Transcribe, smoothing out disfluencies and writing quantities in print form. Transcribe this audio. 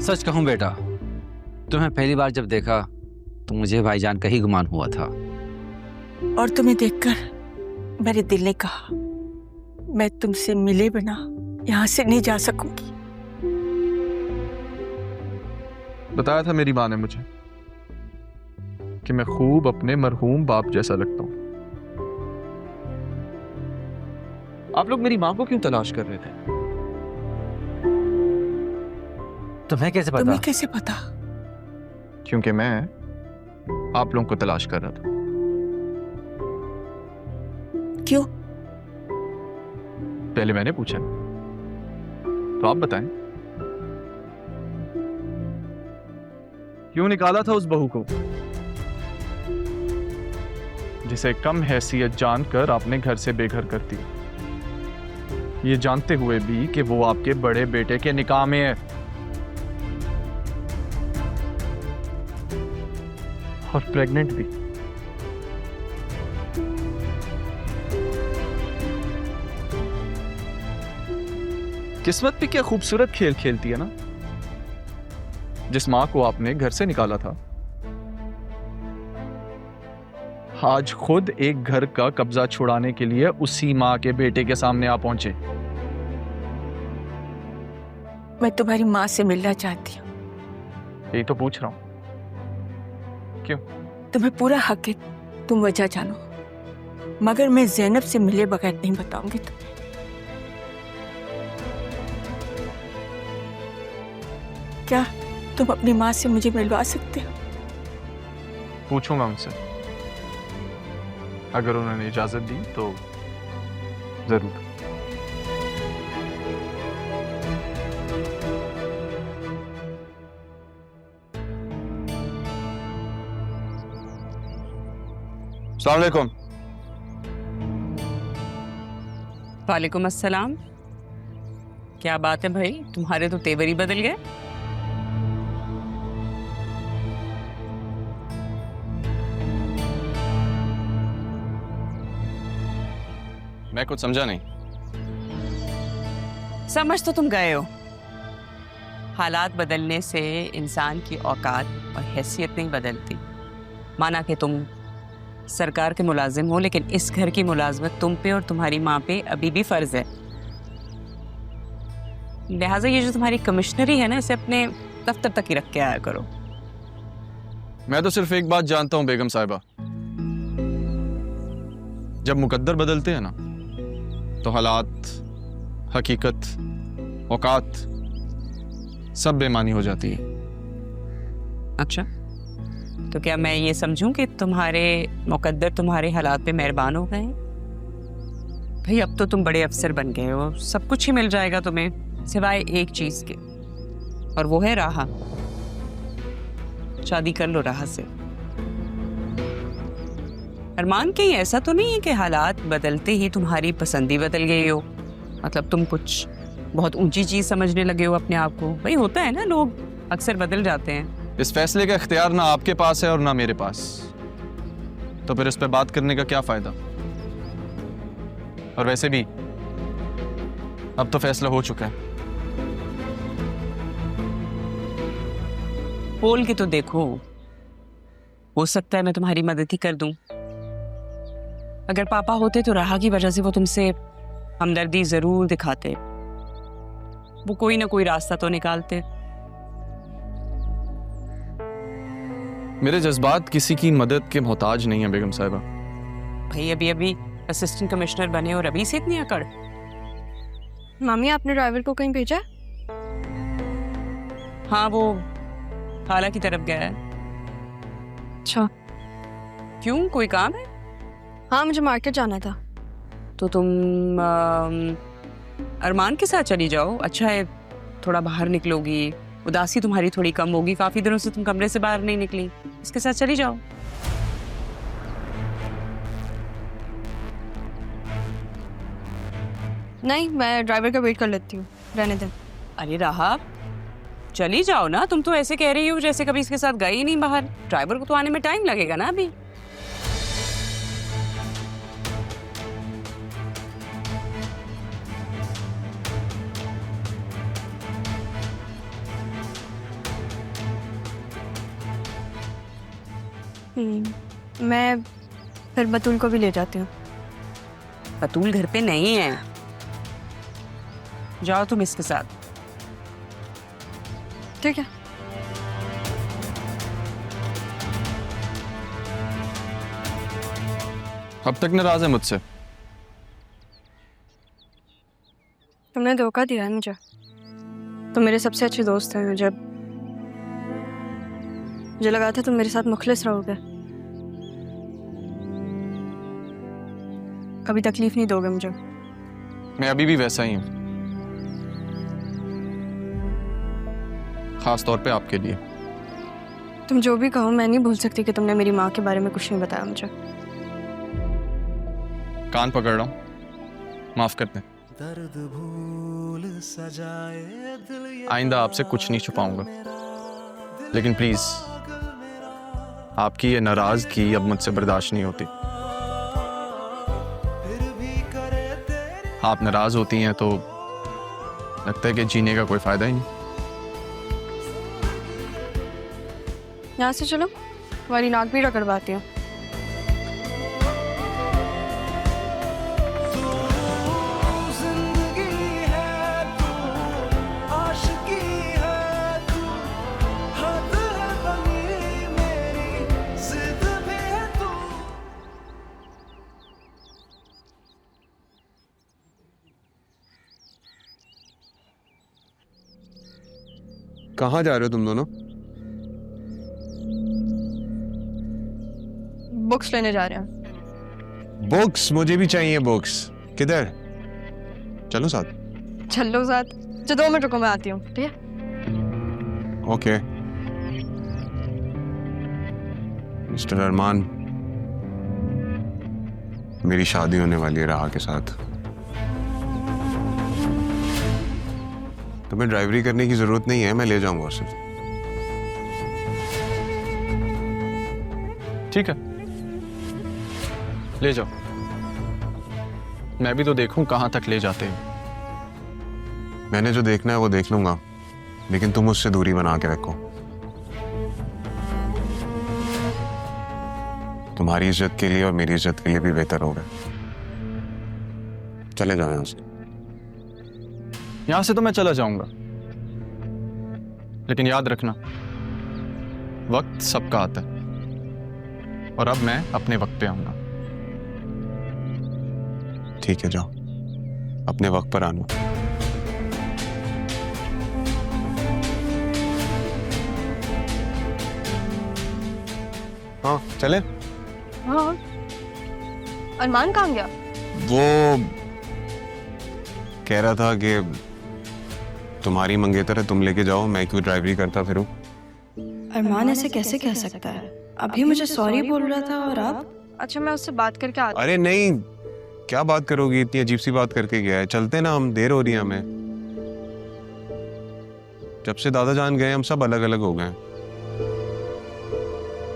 सच कहूं बेटा, तुम्हें पहली बार जब देखा तो मुझे भाईजान का ही गुमान हुआ था। और तुम्हें देखकर मेरे दिल ने कहा मैं तुमसे मिले बिना यहाँ से नहीं जा सकूंगी। बताया था मेरी माँ ने मुझे कि मैं खूब अपने मरहूम बाप जैसा लगता हूँ। आप लोग मेरी माँ को क्यों तलाश कर रहे थे? तुम्हें कैसे पता? तुम्हें कैसे पता? क्योंकि मैं आप लोगों को तलाश कर रहा था। क्यों? पहले मैंने पूछा, तो आप बताएं। क्यों निकाला था उस बहू को जिसे कम हैसियत जानकर आपने घर से बेघर कर दिया, ये जानते हुए भी कि वो आपके बड़े बेटे के निकाह में है और प्रेग्नेंट भी। किस्मत भी क्या खूबसूरत खेल खेलती है ना। जिस मां को आपने घर से निकाला था आज खुद एक घर का कब्जा छुड़ाने के लिए उसी मां के बेटे के सामने आ पहुंचे। मैं तुम्हारी माँ से मिलना चाहती हूँ। यही तो पूछ रहा हूं। क्यों? तुम्हें पूरा हक है, तुम वजह जानो, मगर मैं ज़ैनब से मिले बगैर नहीं बताऊंगी तुम्हें। क्या तुम अपनी माँ से मुझे मिलवा सकते हो? पूछूंगा उनसे, अगर उन्होंने इजाजत दी तो जरूर। अस्सलाम वालेकुम। वालेकुम अस्सलाम। क्या बात है भाई, तुम्हारे तो तेवर ही बदल गए। मैं कुछ समझा नहीं। समझ तो तुम गए हो। हालात बदलने से इंसान की औकात और हैसियत नहीं बदलती। माना कि तुम सरकार के मुलाजिम हो, लेकिन इस घर की मुलाजमत तुम पे और तुम्हारी माँ पे अभी भी फर्ज है। लिहाजा ये जो तुम्हारी कमिश्नरी है ना, इसे अपने दफ्तर तक ही रख के आया करो। मैं तो सिर्फ एक बात जानता हूं बेगम साहिबा, जब मुकद्दर बदलते हैं ना तो हालात, हकीकत, औकात सब बेमानी हो जाती है। अच्छा, तो क्या मैं ये समझूं कि तुम्हारे मुकद्दर तुम्हारे हालात पे मेहरबान हो गए हैं? भाई अब तो तुम बड़े अफसर बन गए हो, सब कुछ ही मिल जाएगा तुम्हें सिवाय एक चीज के, और वो है राहा। शादी कर लो राहा से। अरमान, कहीं ऐसा तो नहीं है कि हालात बदलते ही तुम्हारी पसंद ही बदल गई हो? मतलब तुम कुछ बहुत ऊंची चीज समझने लगे हो अपने आप को? भाई होता है ना, लोग अक्सर बदल जाते हैं। इस फैसले का इख्तियार ना आपके पास है और ना मेरे पास, तो फिर इस पे बात करने का क्या फायदा? और वैसे भी अब तो फैसला हो चुका है। बोल के तो देखो, हो सकता है मैं तुम्हारी मदद ही कर दूं। अगर पापा होते तो राहा की वजह से वो तुमसे हमदर्दी जरूर दिखाते, वो कोई ना कोई रास्ता तो निकालते। मेरे जज्बात किसी की मदद के मोहताज नहीं है बेगम साहिबा। भाई अभी अभी असिस्टेंट कमिश्नर बने और अभी से इतनी अकड़। मम्मी, आपने ड्राइवर को कहीं भेजा? हाँ, वो खाला की तरफ गया है। अच्छा। क्यों, कोई काम है? हाँ, मुझे मार्केट जाना था। तो तुम अरमान के साथ चली जाओ, अच्छा है, थोड़ा बाहर निकलोगी, उदासी तुम्हारी थोड़ी कम होगी। काफी दिनों से तुम कमरे से बाहर नहीं निकली, इसके साथ चली जाओ। नहीं, मैं ड्राइवर का वेट कर लेती हूँ, रहने दें। अरे राहा, चली जाओ ना। तुम तो ऐसे कह रही हो जैसे कभी इसके साथ गई ही नहीं बाहर। ड्राइवर को तो आने में टाइम लगेगा ना अभी। मैं फिर बतूल को भी ले जाती हूँ। बतूल घर पे नहीं है, जाओ तुम इसके साथ। ठीक है। अब तक नाराज है मुझसे? तुमने धोखा दिया है मुझे। तुम मेरे सबसे अच्छे दोस्त हैं। मुझे लगा था तुम मेरे साथ मुखलिस रहोगे, कभी तकलीफ नहीं दोगे मुझे। मैं अभी भी वैसा ही हूं, खास तौर पे आपके लिए। तुम जो भी कहो, मैं नहीं भूल सकती कि तुमने मेरी माँ के बारे में कुछ नहीं बताया मुझे। कान पकड़ रहा हूं, माफ कर दें। आइंदा आपसे कुछ नहीं छुपाऊंगा, लेकिन प्लीज आपकी ये नाराजगी अब मुझसे बर्दाश्त नहीं होती। आप नाराज होती हैं तो लगता है कि जीने का कोई फायदा ही नहीं। यहाँ से चलो, तुम्हारी नाक भी रगड़वाती हूँ। कहाँ जा रहे हो तुम दोनों? बुक्स लेने जा रहे हैं। बुक्स? मुझे भी चाहिए बुक्स। किधर? चलो साथ। चलो साथ। जो 2 मिनट रुको, मैं आती हूँ। ठीक है। ओके। मिस्टर अरमान, मेरी शादी होने वाली है राहा के साथ। तुम्हें ड्राइवरी करने की जरूरत नहीं है, मैं ले जाऊंगा उसे। ठीक है, ले जाओ। मैं भी तो देखूं कहां तक ले जाते हैं। मैंने जो देखना है वो देख लूंगा, लेकिन तुम उससे दूरी बना के रखो। तुम्हारी इज्जत के लिए और मेरी इज्जत के लिए भी बेहतर होगा। चले जाओ यहाँ से। यहां से तो मैं चला जाऊंगा, लेकिन याद रखना वक्त सबका आता है, और अब मैं अपने वक्त पे आऊंगा। ठीक है, जाओ, अपने वक्त पर आना। हाँ चले। हाँ। अरमान कहाँ गया? वो कह रहा था कि तुम्हारी मंगेतर है, तुम लेके जाओ, मैं क्यों ड्राइवरी करता फिरूं। अरमान ऐसे कैसे कह सकता है? अभी मुझे सॉरी बोल रहा था और आप? अच्छा, मैं उससे बात करके आती। अरे नहीं, क्या बात करोगी, इतनी अजीब सी बात करके गया है। चलते ना, हम देर हो रही है हमें। जब से दादा जान गए हम सब अलग अलग हो गए।